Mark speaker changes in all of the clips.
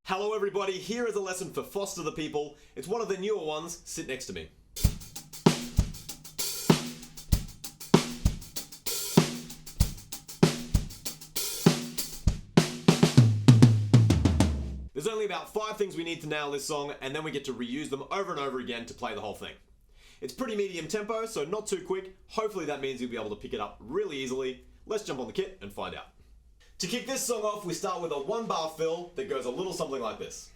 Speaker 1: Hello everybody, here is a lesson for Foster the People. It's one of the newer ones. Sit next to me. There's only about 5 things we need to nail this song, and then we get to reuse them over and over again to play the whole thing. It's pretty medium tempo, so not too quick. Hopefully that means you'll be able to pick it up really easily. Let's jump on the kit and find out. To kick this song off, we start with a 1-bar fill that goes a little something like this.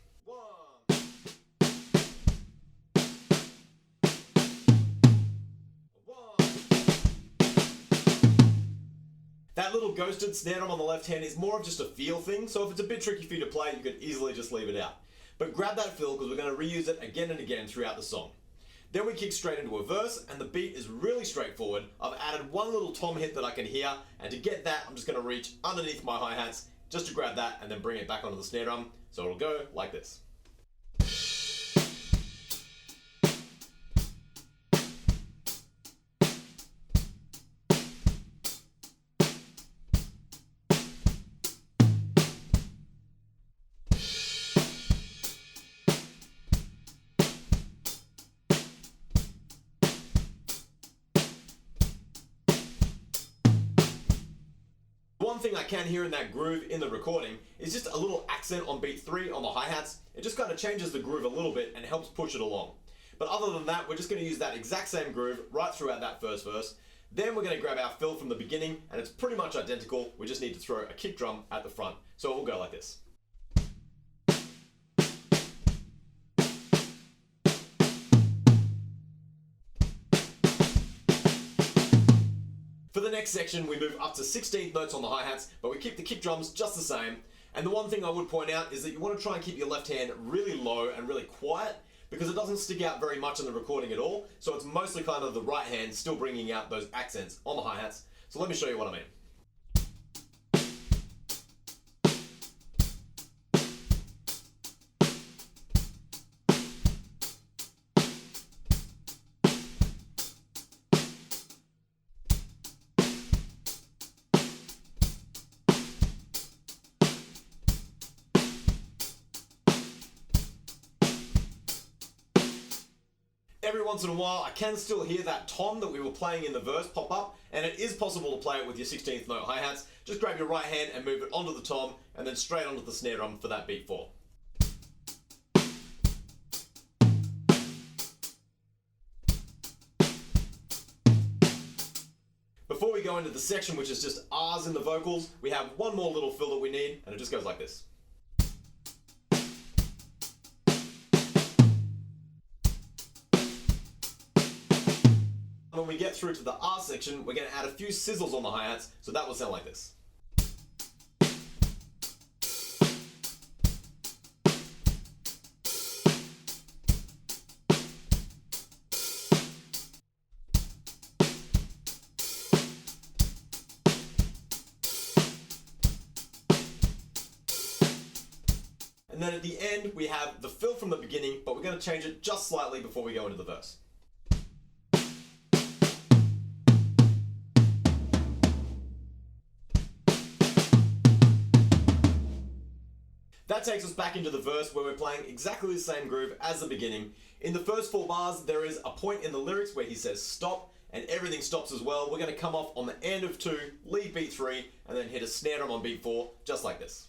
Speaker 1: That little ghosted snare drum on the left hand is more of just a feel thing, so if it's a bit tricky for you to play, you could easily just leave it out. But grab that fill because we're going to reuse it again and again throughout the song. Then we kick straight into a verse, and the beat is really straightforward. I've added one little tom hit that I can hear, and to get that, I'm just going to reach underneath my hi-hats just to grab that and then bring it back onto the snare drum. So it'll go like this. One thing I can hear in that groove in the recording is just a little accent on beat 3 on the hi-hats. It just kind of changes the groove a little bit and helps push it along. But other than that, we're just going to use that exact same groove right throughout that first verse. Then we're going to grab our fill from the beginning, and it's pretty much identical. We just need to throw a kick drum at the front. So it will go like this. For the next section, we move up to 16th notes on the hi-hats, but we keep the kick drums just the same. And the one thing I would point out is that you want to try and keep your left hand really low and really quiet because it doesn't stick out very much in the recording at all. So it's mostly kind of the right hand still bringing out those accents on the hi-hats. So let me show you what I mean. Every once in a while, I can still hear that tom that we were playing in the verse pop up, and it is possible to play it with your 16th note hi-hats. Just grab your right hand and move it onto the tom, and then straight onto the snare drum for that beat 4. Before we go into the section, which is just R's in the vocals, we have one more little fill that we need, and it just goes like this. When we get through to the R section, we're going to add a few sizzles on the hi-hats, so that will sound like this. And then at the end, we have the fill from the beginning, but we're going to change it just slightly before we go into the verse. That takes us back into the verse where we're playing exactly the same groove as the beginning. In the first 4 bars, there is a point in the lyrics where he says stop, and everything stops as well. We're going to come off on the end of 2, leave beat 3, and then hit a snare drum on beat 4, just like this.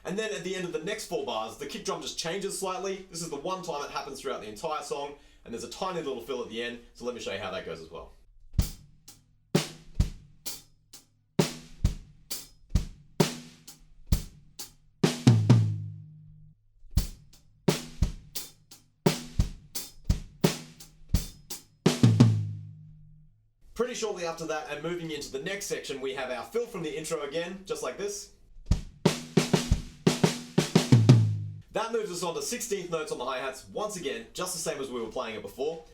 Speaker 1: And then at the end of the next 4 bars, the kick drum just changes slightly. This is the one time it happens throughout the entire song, and there's a tiny little fill at the end, so let me show you how that goes as well. Pretty shortly after that, and moving into the next section, we have our fill from the intro again, just like this. That moves us on to 16th notes on the hi-hats, once again, just the same as we were playing it before.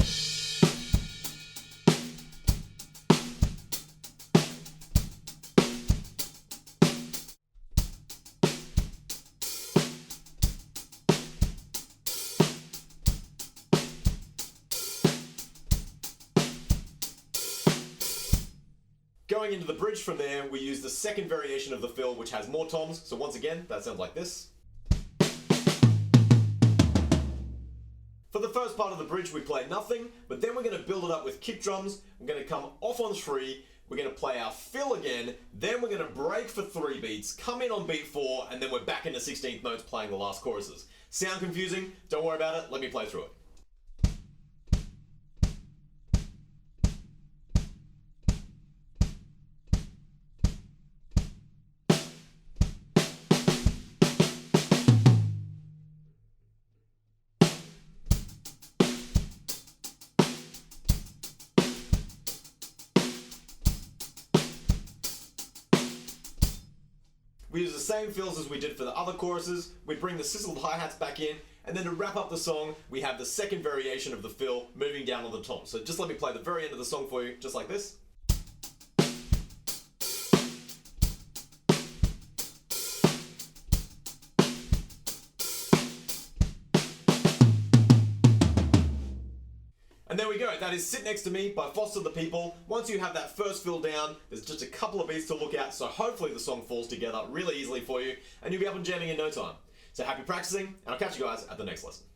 Speaker 1: Going into the bridge from there, we use the second variation of the fill, which has more toms. So once again, that sounds like this. For the first part of the bridge, we play nothing, but then we're going to build it up with kick drums. We're going to come off on 3, we're going to play our fill again, then we're going to break for 3 beats, come in on beat 4, and then we're back into 16th notes playing the last choruses. Sound confusing? Don't worry about it, let me play through it. We use the same fills as we did for the other choruses. We bring the sizzled hi-hats back in, and then to wrap up the song, we have the second variation of the fill moving down on the tom. So just let me play the very end of the song for you, just like this. And there we go, that is Sit Next to Me by Foster the People. Once you have that first fill down, there's just a couple of beats to look at, so hopefully the song falls together really easily for you, and you'll be up and jamming in no time. So happy practicing, and I'll catch you guys at the next lesson.